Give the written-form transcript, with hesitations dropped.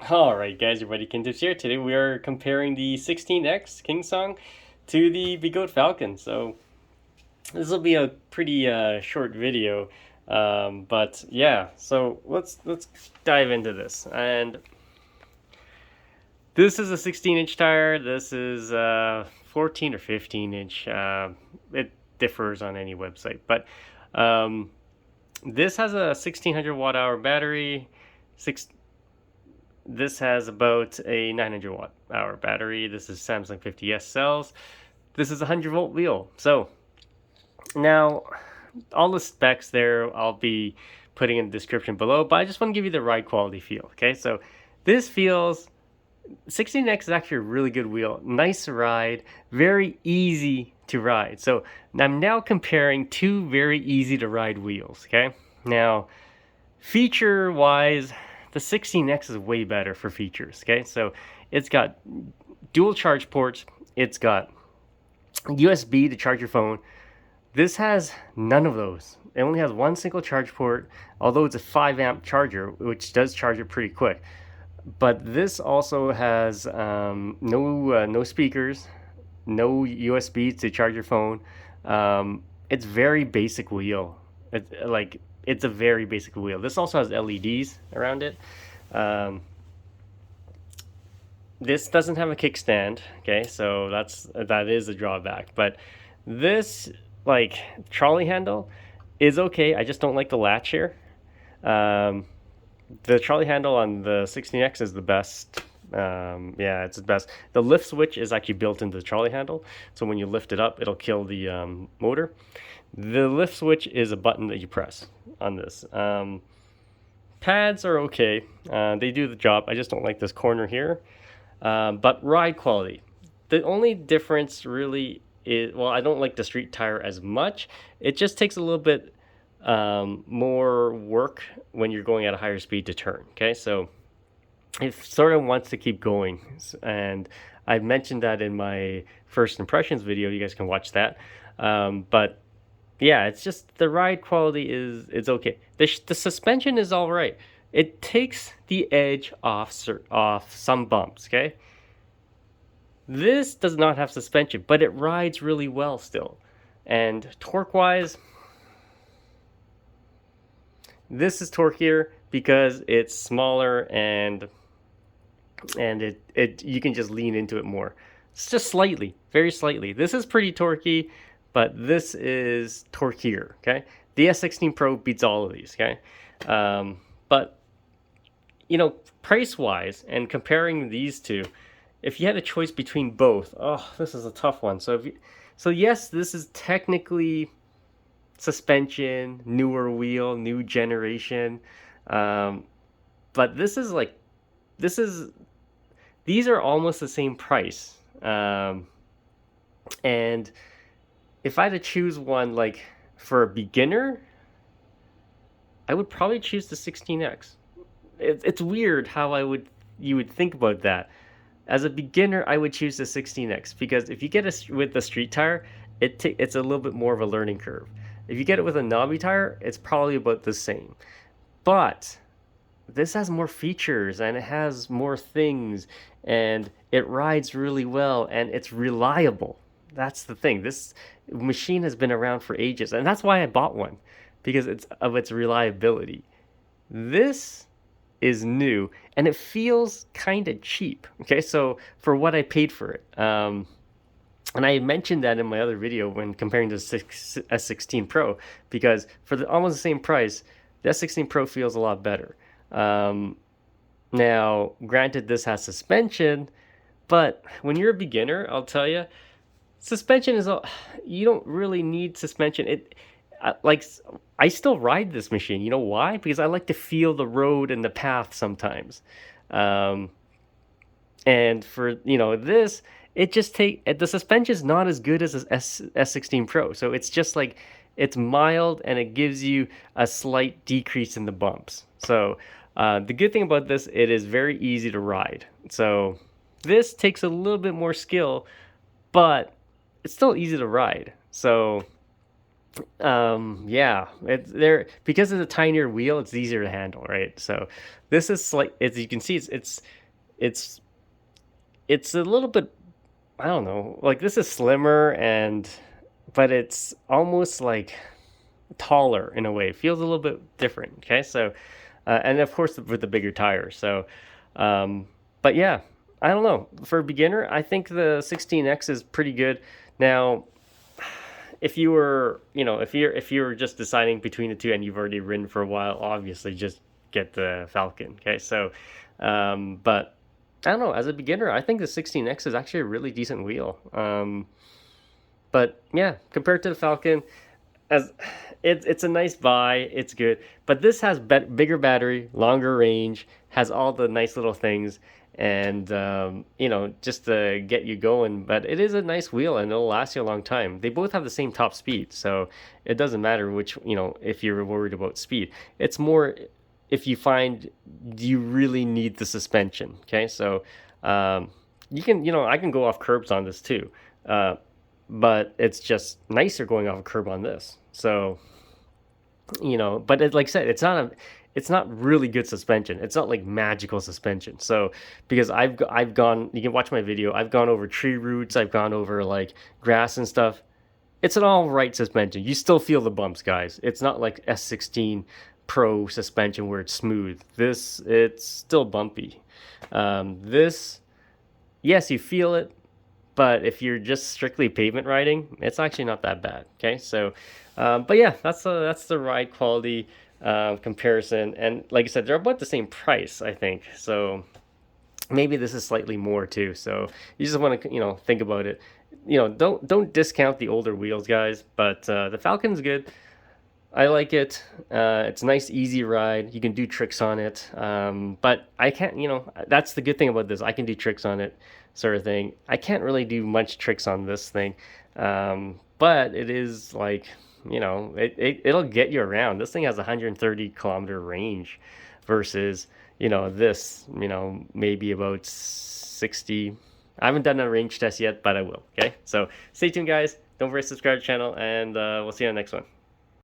Alright guys, your buddy KingTips here. Today we are comparing the 16X KingSong to the Begode Falcon. So this will be a pretty short video, but yeah. So let's dive into this. And this is a 16-inch tire. This is 14 or 15-inch. It differs on any website, but this has a 1600 watt hour battery. This has about a 900 watt hour battery. This is Samsung 50S cells. This is a 100-volt wheel. So now all the specs there I'll be putting in the description below, but I just want to give you the ride quality feel. Okay, so this feels 16X is actually a really good wheel. Nice ride, very easy to ride. So I'm now comparing two very easy to ride wheels. Okay, now feature wise, the 16X is way better for features. Okay, so it's got dual charge ports, it's got USB to charge your phone. This has none of those. It only has one single charge port, although it's a 5 amp charger, which does charge it pretty quick. But this also has no speakers, no USB to charge your phone. It's very basic wheel. It's a very basic wheel. This also has LEDs around it. This doesn't have a kickstand, okay, so that is a drawback. But this trolley handle is okay. I just don't like the latch here. The trolley handle on the 16X is the best. Yeah, it's the best. The lift switch is actually built into the trolley handle, so when you lift it up, it'll kill the motor. The lift switch is a button that you press on this. Pads are okay. They do the job. I just don't like this corner here. But ride quality. The only difference really is, well, I don't like the street tire as much. It just takes a little bit more work when you're going at a higher speed to turn. Okay, so it sort of wants to keep going, and I mentioned that in my first impressions video. You guys can watch that. But yeah, it's just the ride quality is okay. The suspension is all right. It takes the edge off some bumps. Okay, this does not have suspension, but it rides really well still. And torque wise, this is torqueier because it's smaller and it you can just lean into it more. It's just slightly, very slightly. This is pretty torquey, but this is torqueier. Okay, the S16 Pro beats all of these. Okay, but you know, price wise and comparing these two, if you had a choice between both, oh, this is a tough one. So yes, this is technically suspension, newer wheel, new generation, but these are almost the same price. And if I had to choose one, like for a beginner, I would probably choose the 16X. It's weird how you would think about that. As a beginner, I would choose the 16X because if you get it with the street tire, it's a little bit more of a learning curve. If you get it with a knobby tire, it's probably about the same. But this has more features and it has more things and it rides really well and it's reliable. That's the thing. This machine has been around for ages, and that's why I bought one, because it's of its reliability. This is new and it feels kind of cheap. Okay, so for what I paid for it, and I mentioned that in my other video when comparing to the S16 Pro, because for almost the same price, the S16 Pro feels a lot better. Now, granted, this has suspension, but when you're a beginner, I'll tell you, suspension is you don't really need suspension. I still ride this machine. You know why? Because I like to feel the road and the path sometimes. And for this, the suspension is not as good as S16 Pro. So it's just like it's mild and it gives you a slight decrease in the bumps. So the good thing about this, it is very easy to ride. So this takes a little bit more skill, but it's still easy to ride. So Yeah, it's there because it's a tinier wheel, it's easier to handle, right? So this is like, as you can see, it's it's a little bit, I don't know, like this is slimmer, and but it's almost like taller in a way. It feels a little bit different. Okay, so and of course with the bigger tires. So, um, but yeah, I don't know. For a beginner, I think the 16X is pretty good. Now, if you were, if you were just deciding between the two and you've already ridden for a while, obviously just get the Falcon. Okay, so, but I don't know. As a beginner, I think the 16X is actually a really decent wheel. But yeah, compared to the Falcon, as it's a nice buy, it's good. But this has bigger battery, longer range, has all the nice little things, and just to get you going. But it is a nice wheel, and it'll last you a long time. They both have the same top speed, so it doesn't matter which, if you're worried about speed. It's more if you find you really need the suspension. Okay, so you can, I can go off curbs on this too. But it's just nicer going off a curb on this. So, but like I said, it's not really good suspension. It's not like magical suspension. So, because I've gone, you can watch my video. I've gone over tree roots. I've gone over like grass and stuff. It's an all right suspension. You still feel the bumps, guys. It's not like S16 Pro suspension where it's smooth. It's still bumpy. This, yes, you feel it, but if you're just strictly pavement riding, it's actually not that bad. Okay, so but yeah, that's the ride quality comparison, and like I said, they're about the same price, I think. So maybe this is slightly more too. So you just want to, think about it. Don't discount the older wheels, guys. But the Falcon's good. I like it. It's a nice, easy ride. You can do tricks on it. But I can't, that's the good thing about this. I can do tricks on it, sort of thing. I can't really do much tricks on this thing. But it is like, it'll get you around. This thing has 130-kilometer range versus, this, maybe about 60. I haven't done a range test yet, but I will. Okay. So stay tuned, guys. Don't forget to subscribe to the channel, and we'll see you on the next one.